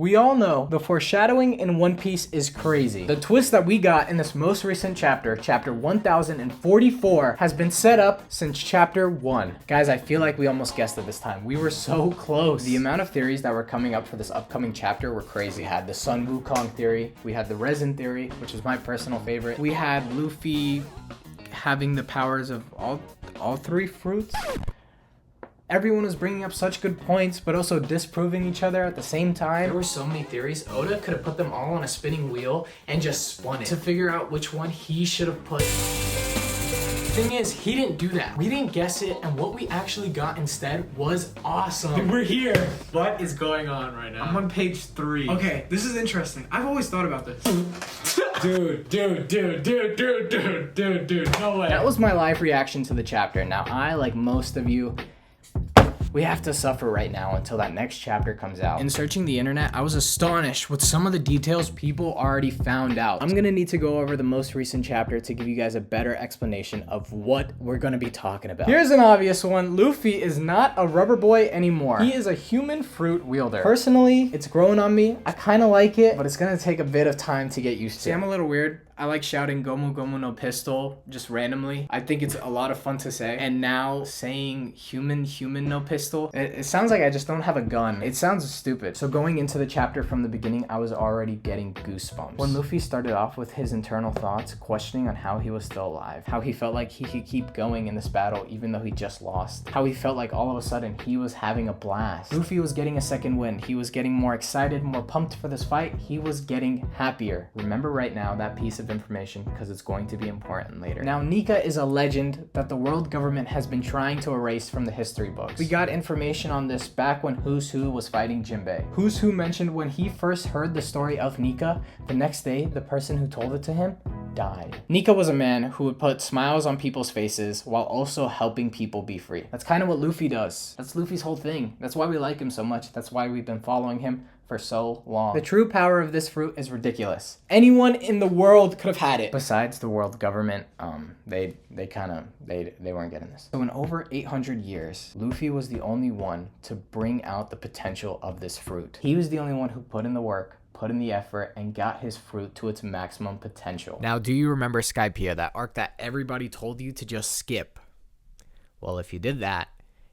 We all know the foreshadowing in One Piece is crazy. The twist that we got in this most recent chapter, chapter 1044, has been set up since chapter 1. Guys, I feel like we almost guessed it this time. We were so close. The amount of theories that were coming up for this upcoming chapter were crazy. We had the Sun Wukong theory, we had the resin theory, which is my personal favorite. We had Luffy having the powers of all three fruits. Everyone was bringing up such good points, but also disproving each other at the same time. There were so many theories. Oda could have put them all on a spinning wheel and just spun it to figure out which one he should have put. The thing is, he didn't do that. We didn't guess it, and what we actually got instead was awesome. We're here. What is going on right now? I'm on page 3. Okay, this is interesting. I've always thought about this. Dude, no way. That was my live reaction to the chapter. Now, I, like most of you, we have to suffer right now until that next chapter comes out. In searching the internet, I was astonished with some of the details people already found out. I'm gonna need to go over the most recent chapter to give you guys a better explanation of what we're gonna be talking about. Here's an obvious one. Luffy is not a rubber boy anymore. He is a human fruit wielder. Personally, it's growing on me. I kinda like it, but it's gonna take a bit of time to get used to. See, I'm a little weird. I like shouting Gomu Gomu no pistol just randomly. I think it's a lot of fun to say. And now saying human no pistol, it sounds like I just don't have a gun. It sounds stupid. So going into the chapter from the beginning, I was already getting goosebumps. When Luffy started off with his internal thoughts, questioning on how he was still alive, how he felt like he could keep going in this battle even though he just lost, how he felt like all of a sudden he was having a blast. Luffy was getting a second wind. He was getting more excited, more pumped for this fight. He was getting happier. Remember right now that piece of information because it's going to be important later. Now, Nika is a legend that the world government has been trying to erase from the history books. We got information on this back when Who's Who was fighting Jinbei. Who's Who mentioned when he first heard the story of Nika, the next day, the person who told it to him died. Nika was a man who would put smiles on people's faces while also helping people be free. That's kind of what Luffy does. That's Luffy's whole thing. That's why we like him so much. That's why we've been following him for so long. The true power of this fruit is ridiculous. Anyone in the world could have had it. Besides the world government, they weren't getting this. So in over 800 years, Luffy was the only one to bring out the potential of this fruit. He was the only one who put in the work, put in the effort, and got his fruit to its maximum potential. Now, do you remember Skypiea, that arc that everybody told you to just skip? Well, if you did that,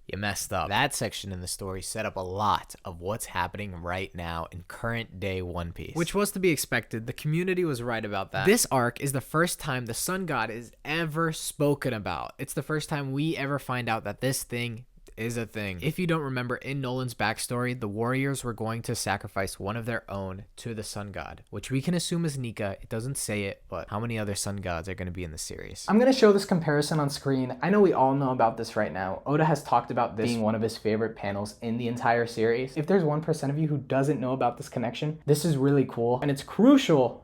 you messed up. That section in the story set up a lot of what's happening right now in current day One Piece. Which was to be expected. The community was right about that. This arc is the first time the Sun God is ever spoken about. It's the first time we ever find out that this thing is a thing. If you don't remember, in Nolan's backstory, the warriors were going to sacrifice one of their own to the Sun God, which we can assume is Nika. It doesn't say it, but how many other Sun Gods are going to be in the series? I'm going to show this comparison on screen. I know we all know about this right now. Oda has talked about this being one of his favorite panels in the entire series. If there's 1% of you who doesn't know about this connection, this is really cool, and it's crucial.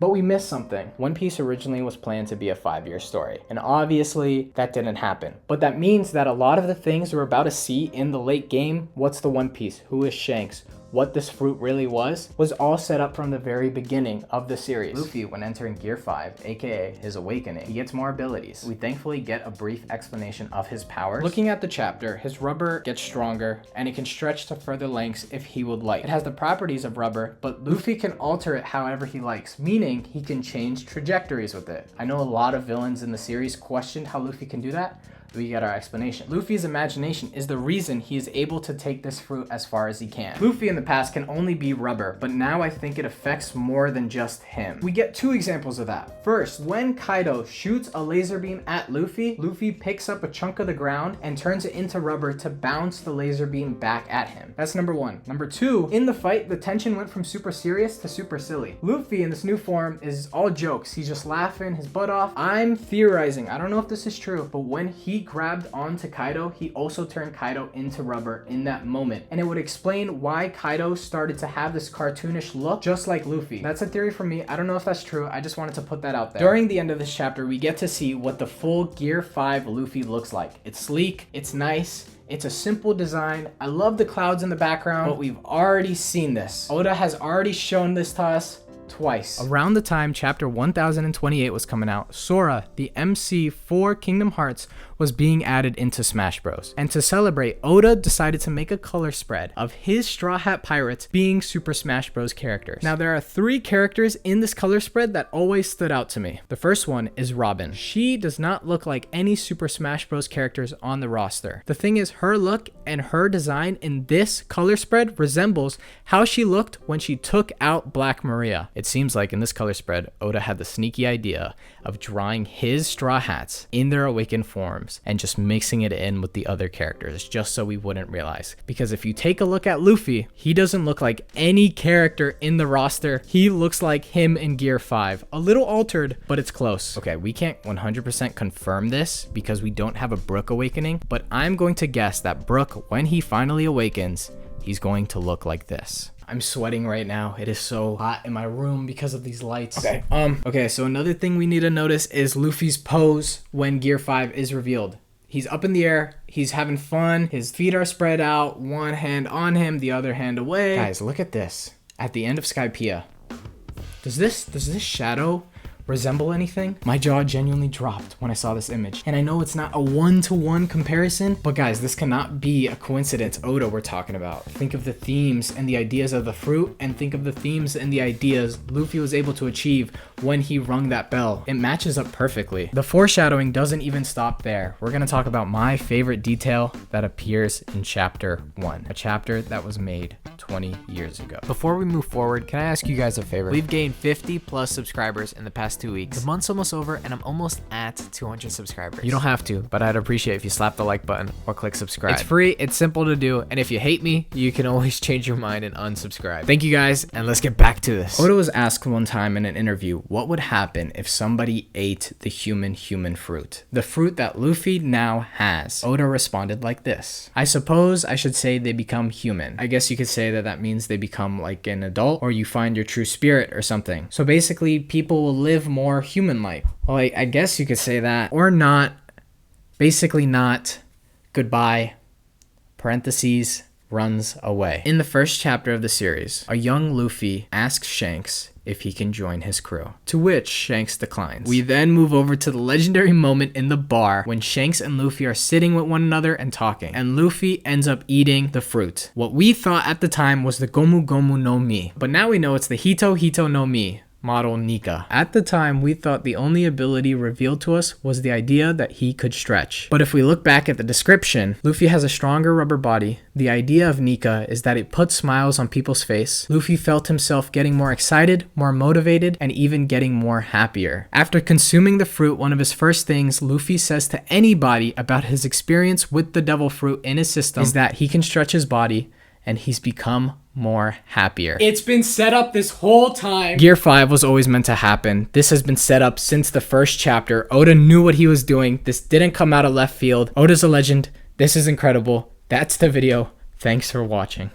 But we missed something. One Piece originally was planned to be a 5-year story, and obviously that didn't happen. But that means that a lot of the things we're about to see in the late game, what's the One Piece, who is Shanks, what this fruit really was all set up from the very beginning of the series. Luffy, when entering Gear 5, aka his awakening, he gets more abilities. We thankfully get a brief explanation of his powers. Looking at the chapter, his rubber gets stronger, and it can stretch to further lengths if he would like. It has the properties of rubber, but Luffy can alter it however he likes, meaning he can change trajectories with it. I know a lot of villains in the series questioned how Luffy can do that. We get our explanation. Luffy's imagination is the reason he is able to take this fruit as far as he can. Luffy in the past can only be rubber, but now I think it affects more than just him. We get 2 examples of that. First, when Kaido shoots a laser beam at Luffy, Luffy picks up a chunk of the ground and turns it into rubber to bounce the laser beam back at him. That's number 1. Number 2, in the fight, the tension went from super serious to super silly. Luffy in this new form is all jokes. He's just laughing his butt off. I'm theorizing. I don't know if this is true, but when he grabbed onto Kaido, he also turned Kaido into rubber in that moment. And it would explain why Kaido started to have this cartoonish look just like Luffy. That's a theory from me. I don't know if that's true. I just wanted to put that out there. During the end of this chapter, we get to see what the full Gear 5 Luffy looks like. It's sleek, it's nice, it's a simple design. I love the clouds in the background, but we've already seen this. Oda has already shown this to us twice. Around the time chapter 1028 was coming out, Sora, the MC for Kingdom Hearts, was being added into Smash Bros. And to celebrate, Oda decided to make a color spread of his Straw Hat Pirates being Super Smash Bros. Characters. Now, there are 3 characters in this color spread that always stood out to me. The first one is Robin. She does not look like any Super Smash Bros. Characters on the roster. The thing is, her look and her design in this color spread resembles how she looked when she took out Black Maria. It seems like in this color spread, Oda had the sneaky idea of drawing his Straw Hats in their awakened forms and just mixing it in with the other characters just so we wouldn't realize. Because if you take a look at Luffy, he doesn't look like any character in the roster. He looks like him in Gear 5. A little altered, but it's close. Okay, we can't 100% confirm this because we don't have a Brook awakening, but I'm going to guess that Brook, when he finally awakens, he's going to look like this. I'm sweating right now. It is so hot in my room because of these lights. Okay, so another thing we need to notice is Luffy's pose when Gear 5 is revealed. He's up in the air, he's having fun, his feet are spread out, one hand on him, the other hand away. Guys, look at this. At the end of Skypiea, does this shadow resemble anything? My jaw genuinely dropped when I saw this image. And I know it's not a one-to-one comparison, but guys, this cannot be a coincidence. Oda we're talking about. Think of the themes and the ideas of the fruit, and think of the themes and the ideas Luffy was able to achieve when he rung that bell. It matches up perfectly. The foreshadowing doesn't even stop there. We're gonna talk about my favorite detail that appears in chapter 1, a chapter that was made 20 years ago. Before we move forward, can I ask you guys a favor? We've gained 50 plus subscribers in the past 2 weeks. The month's almost over and I'm almost at 200 subscribers. You don't have to, but I'd appreciate if you slap the like button or click subscribe. It's free, it's simple to do, and if you hate me, you can always change your mind and unsubscribe. Thank you guys, and let's get back to this. Oda was asked one time in an interview what would happen if somebody ate the human fruit. The fruit that Luffy now has. Oda responded like this. I suppose I should say they become human. I guess you could say that means they become like an adult, or you find your true spirit or something. So basically, people will live more human-like. Well, I guess you could say that. Or not. Basically not. Goodbye. Parentheses. Runs away. In the first chapter of the series, a young Luffy asks Shanks if he can join his crew, to which Shanks declines. We then move over to the legendary moment in the bar when Shanks and Luffy are sitting with one another and talking, and Luffy ends up eating the fruit. What we thought at the time was the Gomu Gomu no Mi, but now we know it's the Hito Hito no Mi, model Nika. At the time, we thought the only ability revealed to us was the idea that he could stretch. But if we look back at the description, Luffy has a stronger rubber body. The idea of Nika is that it puts smiles on people's face. Luffy felt himself getting more excited, more motivated, and even getting more happier. After consuming the fruit, one of his first things Luffy says to anybody about his experience with the devil fruit in his system is that he can stretch his body, and he's become more happier. It's been set up this whole time. Gear 5 was always meant to happen. This has been set up since the first chapter. Oda knew what he was doing. This didn't come out of left field. Oda's a legend. This is incredible. That's the video. Thanks for watching.